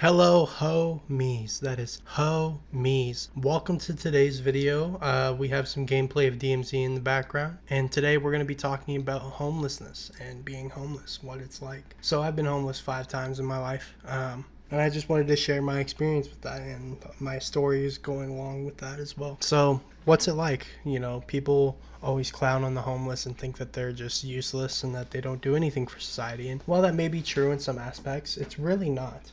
Hello, homies. That is homies. Welcome to today's video. We have some gameplay of DMZ in the background, and today we're going to be talking about homelessness and being homeless, what it's like. So I've been homeless 5 times in my life, and I just wanted to share my experience with that and my stories going along with that as well. So what's it like? People always clown on the homeless and think that they're just useless and that they don't do anything for society. And while that may be true in some aspects, it's really not.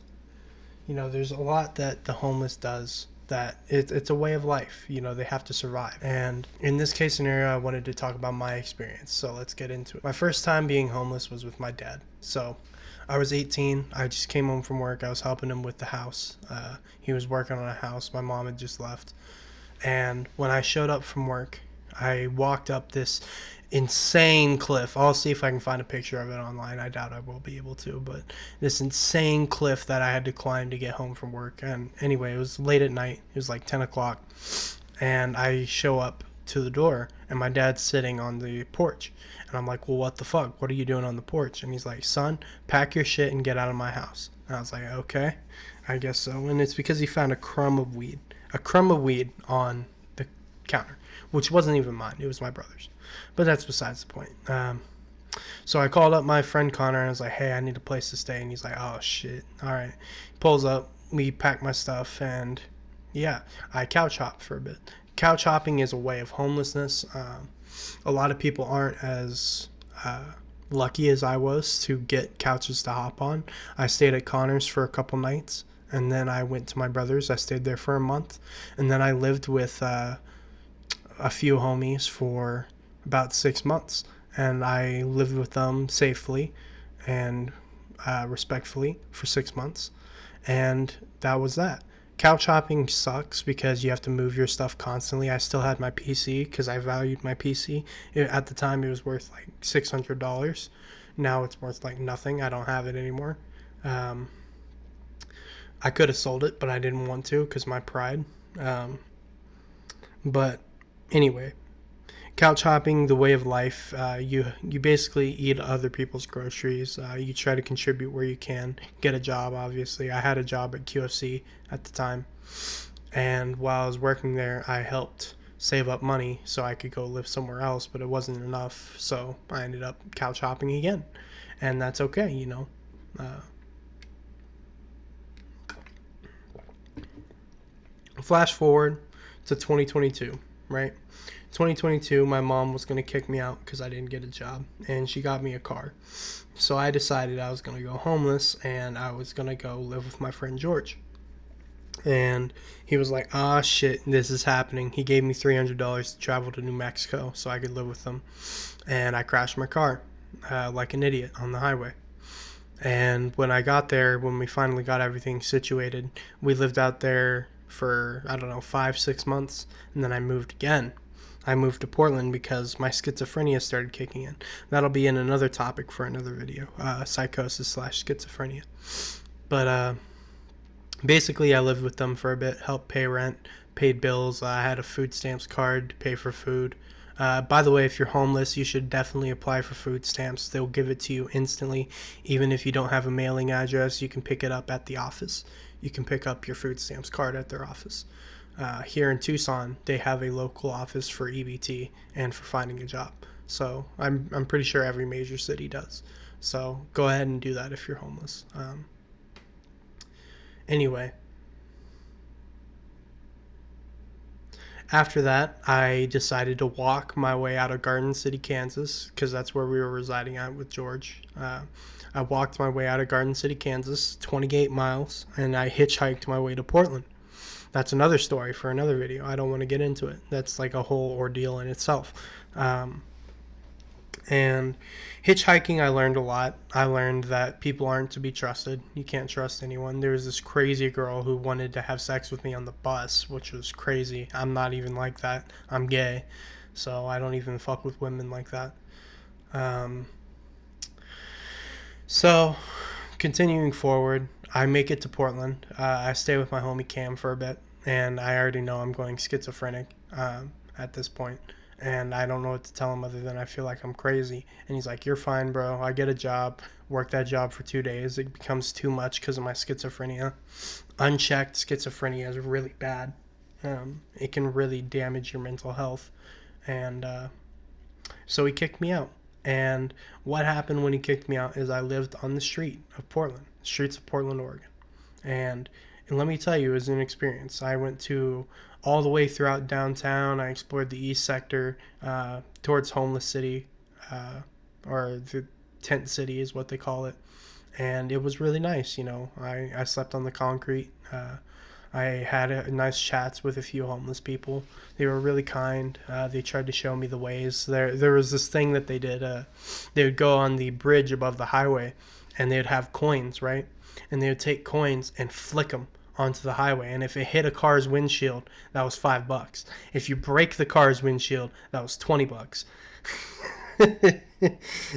There's a lot that the homeless does that it's a way of life. They have to survive. And in this case scenario, I wanted to talk about my experience. So let's get into it. My first time being homeless was with my dad. So I was 18. I just came home from work. I was helping him with the house. He was working on a house. My mom had just left. And when I showed up from work, I walked up this insane cliff. I'll see if I can find a picture of it online. I doubt I will be able to, but this insane cliff that I had to climb to get home from work. And anyway, it was late at night. It was like 10 o'clock. And I show up to the door, and my dad's sitting on the porch. And I'm like, well, what the fuck? What are you doing on the porch? And he's like, son, pack your shit and get out of my house. And I was like, okay, I guess so. And it's because he found a crumb of weed on the counter, which wasn't even mine. It was my brother's. But that's besides the point. So I called up my friend Connor and I was like, hey, I need a place to stay. And he's like, oh, shit. All right. He pulls up. We pack my stuff. And, yeah, I couch hop for a bit. Couch hopping is a way of homelessness. A lot of people aren't as lucky as I was to get couches to hop on. I stayed at Connor's for a couple nights. And then I went to my brother's. I stayed there for a month. And then I lived with a few homies for about 6 months. And I lived with them safely and respectfully for 6 months. And that was that. Couch hopping sucks because you have to move your stuff constantly. I still had my PC because I valued my PC. At the time, it was worth like $600. Now it's worth like nothing. I don't have it anymore. I could have sold it, but I didn't want to because my pride. But anyway, couch hopping, the way of life. You basically eat other people's groceries. You try to contribute where you can. Get a job, obviously. I had a job at QFC at the time. And while I was working there, I helped save up money so I could go live somewhere else, but it wasn't enough. So I ended up couch hopping again. And that's okay. Flash forward to 2022, right? 2022, my mom was going to kick me out because I didn't get a job, and she got me a car. So I decided I was going to go homeless, and I was going to go live with my friend George. And he was like, ah, shit, this is happening. He gave me $300 to travel to New Mexico so I could live with him. And I crashed my car like an idiot on the highway. And when I got there, when we finally got everything situated, we lived out there for, 5-6 months, and then I moved again. I moved to Portland because my schizophrenia started kicking in. That'll be in another topic for another video, psychosis/schizophrenia. But basically, I lived with them for a bit, helped pay rent, paid bills. I had a food stamps card to pay for food. By the way, if you're homeless, you should definitely apply for food stamps. They'll give it to you instantly. Even if you don't have a mailing address, you can pick it up at the office. You can pick up your food stamps card at their office. Here in Tucson, they have a local office for EBT and for finding a job. So I'm pretty sure every major city does. So go ahead and do that if you're homeless. Anyway, after that, I decided to walk my way out of Garden City, Kansas, because that's where we were residing at with George. I walked my way out of Garden City, Kansas, 28 miles, and I hitchhiked my way to Portland. That's another story for another video. I don't want to get into it. That's like a whole ordeal in itself. And hitchhiking, I learned a lot. I learned that people aren't to be trusted. You can't trust anyone. There was this crazy girl who wanted to have sex with me on the bus, which was crazy. I'm not even like that. I'm gay, so I don't even fuck with women like that. So, continuing forward, I make it to Portland. I stay with my homie Cam for a bit, and I already know I'm going schizophrenic at this point. And I don't know what to tell him other than I feel like I'm crazy. And he's like, you're fine, bro. I get a job, work that job for 2 days. It becomes too much because of my schizophrenia. Unchecked schizophrenia is really bad. It can really damage your mental health. And so he kicked me out. And what happened when he kicked me out is I lived on the streets of Portland, Oregon. And let me tell you, it was an experience. I went to all the way throughout downtown. I explored the east sector towards Homeless City, or the Tent City is what they call it. And it was really nice. I slept on the concrete. I had nice chats with a few homeless people. They were really kind. They tried to show me the ways. There was this thing that they did. They would go on the bridge above the highway, and they would have coins, right? And they would take coins and flick them onto the highway. And if it hit a car's windshield, that was $5. If you break the car's windshield, that was $20.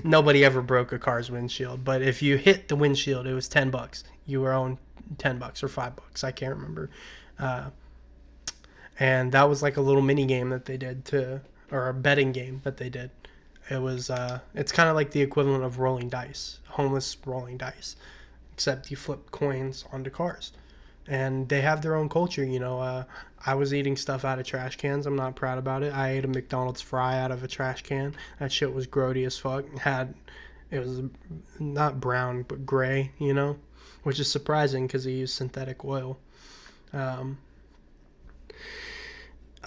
Nobody ever broke a car's windshield, but if you hit the windshield, it was $10. You were owed $10 or $5. I can't remember. And that was like a little mini game that they did or a betting game that they did. It's kind of like the equivalent of rolling dice, homeless rolling dice, except you flip coins onto cars. And they have their own culture, I was eating stuff out of trash cans. I'm not proud about it. I ate a McDonald's fry out of a trash can. That shit was grody as fuck. It was not brown, but gray, which is surprising because they use synthetic oil.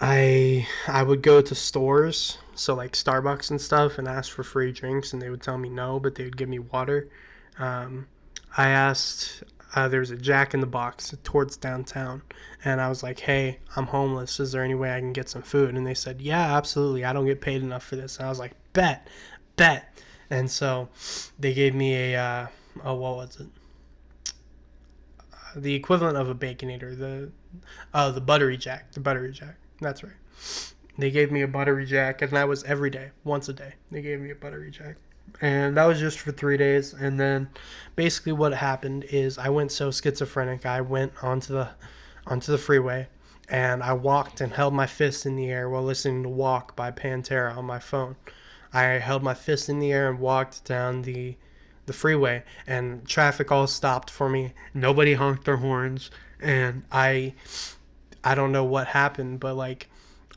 I would go to stores, so like Starbucks and stuff, and ask for free drinks, and they would tell me no, but they would give me water. I asked, there was a Jack in the Box towards downtown, and I was like, hey, I'm homeless. Is there any way I can get some food? And they said, yeah, absolutely. I don't get paid enough for this. And I was like, bet. And so they gave me what was it? The equivalent of a Baconator, the Buttery Jack. That's right. They gave me a Buttery Jack, and that was every day, once a day. They gave me a Buttery Jack. And that was just for 3 days. And then basically what happened is I went so schizophrenic, I went onto the freeway, and I walked and held my fist in the air while listening to Walk by Pantera on my phone. I held my fist in the air and walked down the freeway, and traffic all stopped for me. Nobody honked their horns, and I don't know what happened, but like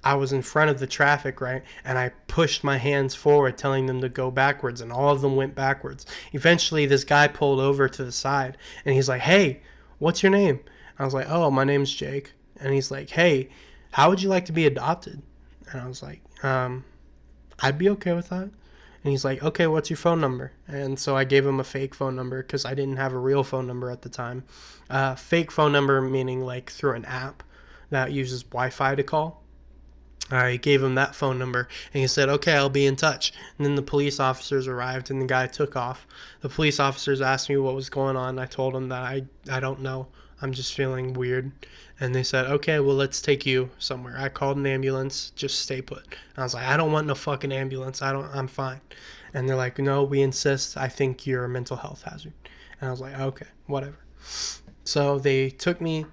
I was in front of the traffic, right? And I pushed my hands forward, telling them to go backwards, and all of them went backwards. Eventually, this guy pulled over to the side, and he's like, hey, what's your name? I was like, oh, my name's Jake. And he's like, hey, how would you like to be adopted? And I was like, I'd be okay with that. And he's like, okay, what's your phone number? And so I gave him a fake phone number because I didn't have a real phone number at the time. Fake phone number meaning like through an app that uses Wi-Fi to call. I gave him that phone number, and he said, okay, I'll be in touch. And then the police officers arrived, and the guy took off. The police officers asked me what was going on. I told them that I don't know. I'm just feeling weird. And they said, okay, well, let's take you somewhere. I called an ambulance. Just stay put. And I was like, I don't want no fucking ambulance. I'm fine. And they're like, no, we insist. I think you're a mental health hazard. And I was like, okay, whatever. So they took me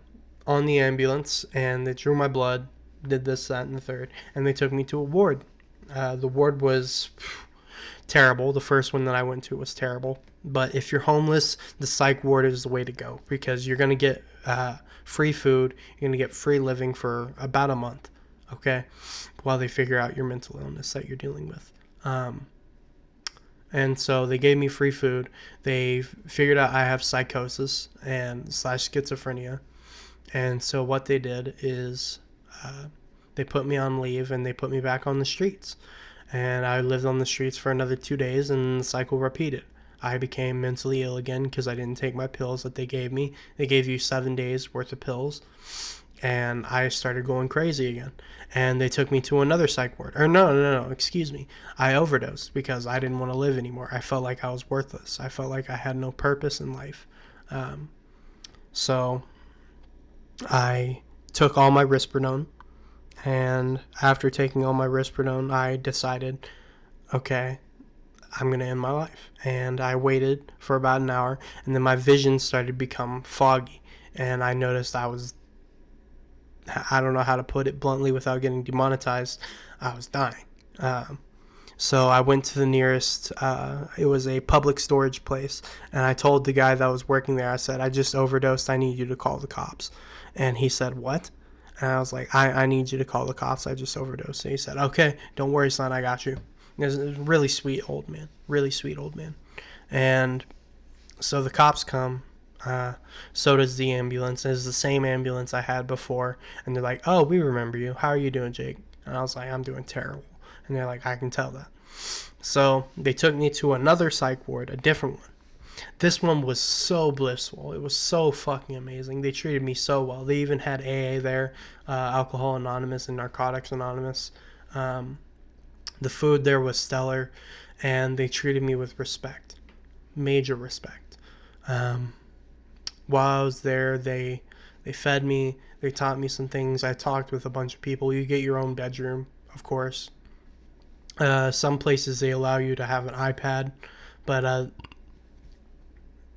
on the ambulance, and they drew my blood, did this, that, and the third, and they took me to a ward. The ward was terrible. The first one that I went to was terrible. But if you're homeless, the psych ward is the way to go, because you're going to get free food, you're going to get free living for about a month, okay, while they figure out your mental illness that you're dealing with. And so they gave me free food. They figured out I have psychosis and / schizophrenia. And so what they did is they put me on leave, and they put me back on the streets. And I lived on the streets for another 2 days, and the cycle repeated. I became mentally ill again because I didn't take my pills that they gave me. They gave you 7 days worth of pills. And I started going crazy again. And they took me to another psych ward. Or no, excuse me. I overdosed because I didn't want to live anymore. I felt like I was worthless. I felt like I had no purpose in life. So I took all my Risperidone. And after taking all my Risperidone, I decided, okay, I'm going to end my life. And I waited for about an hour, and then my vision started to become foggy. And I noticed I don't know how to put it bluntly without getting demonetized, I was dying. So I went to the nearest, it was a public storage place, and I told the guy that was working there, I said, I just overdosed, I need you to call the cops. And he said, what? And I was like, I need you to call the cops, I just overdosed. And he said, okay, don't worry, son, I got you. He was a really sweet old man, really sweet old man. And so the cops come, so does the ambulance. It's the same ambulance I had before. And they're like, oh, we remember you. How are you doing, Jake? And I was like, I'm doing terrible. And they're like, I can tell that. So they took me to another psych ward, a different one. This one was so blissful. It was so fucking amazing. They treated me so well. They even had AA there, Alcohol Anonymous and Narcotics Anonymous. The food there was stellar, and they treated me with respect, major respect. While I was there, they fed me. They taught me some things. I talked with a bunch of people. You get your own bedroom, of course. Some places they allow you to have an iPad, but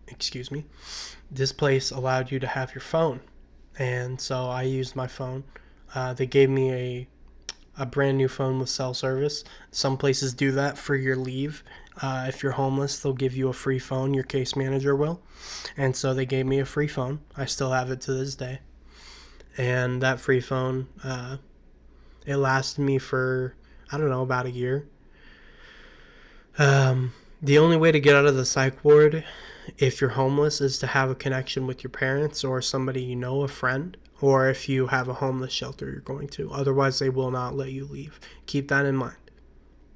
excuse me, this place allowed you to have your phone, and so I used my phone. They gave me a brand new phone with cell service. Some places do that for your leave. If you're homeless, they'll give you a free phone. Your case manager will, and so they gave me a free phone. I still have it to this day, and that free phone, it lasted me for, I don't know, about a year. The only way to get out of the psych ward if you're homeless is to have a connection with your parents or somebody you know, a friend, or if you have a homeless shelter you're going to. Otherwise, they will not let you leave. Keep that in mind.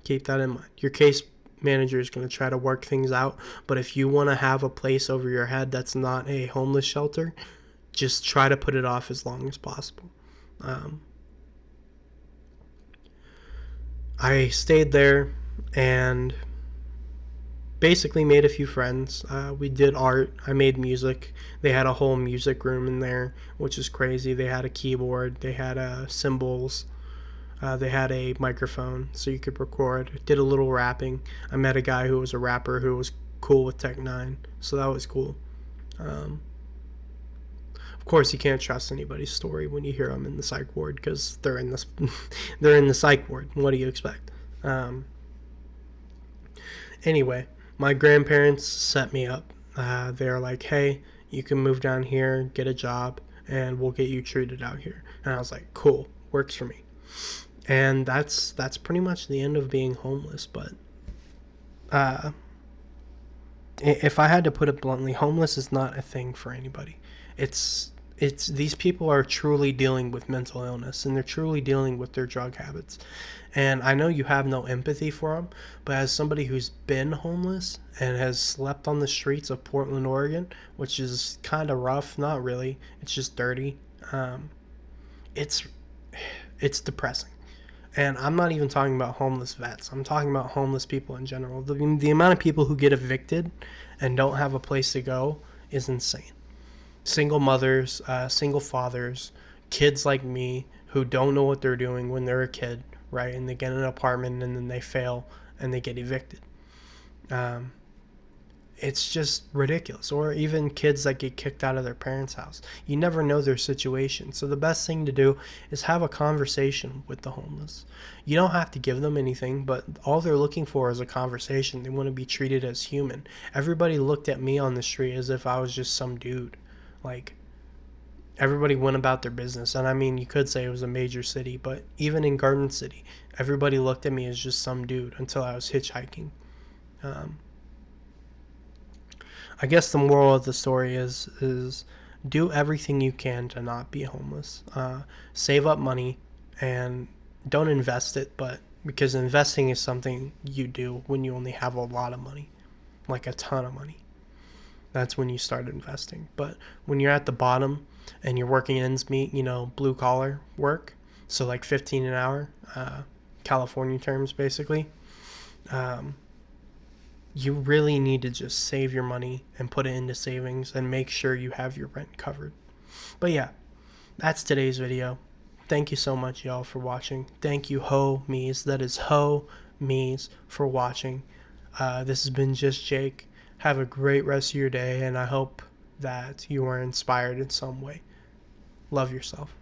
Keep that in mind. Your case manager is going to try to work things out, but if you want to have a place over your head that's not a homeless shelter, just try to put it off as long as possible. I stayed there and basically made a few friends. We did art. I made music. They had a whole music room in there, which is crazy. They had a keyboard. They had cymbals. They had a microphone so you could record. Did a little rapping. I met a guy who was a rapper who was cool with Tech 9, so that was cool. Of course, you can't trust anybody's story when you hear them in the psych ward because they're in this, they're in the psych ward. What do you expect? Anyway, my grandparents set me up. They're like, hey, you can move down here, get a job, and we'll get you treated out here. And I was like, cool, works for me. And that's pretty much the end of being homeless. But if I had to put it bluntly, homeless is not a thing for anybody. It's these people are truly dealing with mental illness, and they're truly dealing with their drug habits. And I know you have no empathy for them, but as somebody who's been homeless and has slept on the streets of Portland, Oregon, which is kind of rough, not really, it's just dirty, it's depressing. And I'm not even talking about homeless vets. I'm talking about homeless people in general. The amount of people who get evicted and don't have a place to go is insane. Single mothers, single fathers, kids like me who don't know what they're doing when they're a kid, right? And they get an apartment and then they fail and they get evicted. It's just ridiculous. Or even kids that get kicked out of their parents' house. You never know their situation. So the best thing to do is have a conversation with the homeless. You don't have to give them anything, but all they're looking for is a conversation. They want to be treated as human. Everybody looked at me on the street as if I was just some dude. Like, everybody went about their business. And I mean, you could say it was a major city, but even in Garden City, everybody looked at me as just some dude until I was hitchhiking. I guess the moral of the story is do everything you can to not be homeless. Save up money and don't invest it, but because investing is something you do when you only have a lot of money, like a ton of money. That's when you start investing. But when you're at the bottom and you're working ends meet, blue collar work, so like 15 an hour, California terms basically, you really need to just save your money and put it into savings and make sure you have your rent covered. But yeah, that's today's video. Thank you so much, y'all, for watching. Thank you, Ho-Me's. That is Ho-Me's for watching. This has been Just Jake. Have a great rest of your day, and I hope that you are inspired in some way. Love yourself.